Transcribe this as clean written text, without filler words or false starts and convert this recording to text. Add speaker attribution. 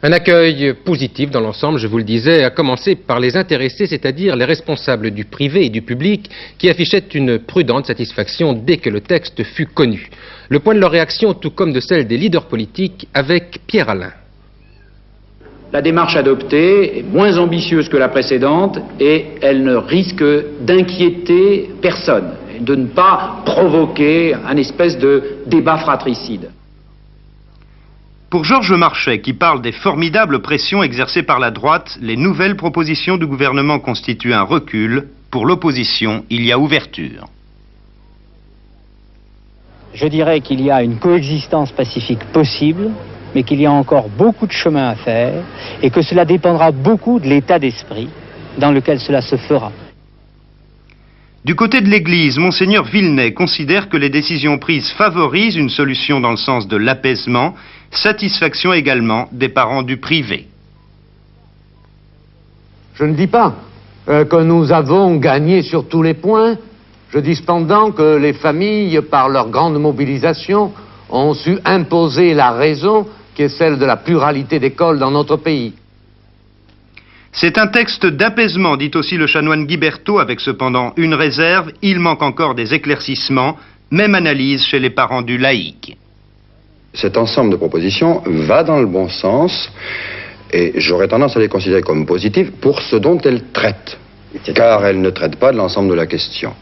Speaker 1: Un accueil positif dans l'ensemble, je vous le disais, à commencer par les intéressés, c'est-à-dire les responsables du privé et du public, qui affichaient une prudente satisfaction dès que le texte fut connu. Le point de leur réaction, tout comme de celle des leaders politiques, avec Pierre Alain.
Speaker 2: La démarche adoptée est moins ambitieuse que la précédente et elle ne risque d'inquiéter personne, de ne pas provoquer un espèce de débat fratricide.
Speaker 3: Pour Georges Marchais, qui parle des formidables pressions exercées par la droite, les nouvelles propositions du gouvernement constituent un recul. Pour l'opposition, il y a ouverture.
Speaker 4: Je dirais qu'il y a une coexistence pacifique possible, mais qu'il y a encore beaucoup de chemin à faire et que cela dépendra beaucoup de l'état d'esprit dans lequel cela se fera.
Speaker 3: Du côté de l'Église, Monseigneur Villenay considère que les décisions prises favorisent une solution dans le sens de l'apaisement, satisfaction également des parents du privé.
Speaker 5: Je ne dis pas que nous avons gagné sur tous les points. Je dis cependant que les familles, par leur grande mobilisation, ont su imposer la raison qui est celle de la pluralité d'écoles dans notre pays.
Speaker 3: C'est un texte d'apaisement, dit aussi le chanoine Guy Berthaud, avec cependant une réserve, il manque encore des éclaircissements, même analyse chez les parents du laïc.
Speaker 6: Cet ensemble de propositions va dans le bon sens et j'aurais tendance à les considérer comme positives pour ce dont elles traitent, car elles ne traitent pas de l'ensemble de la question.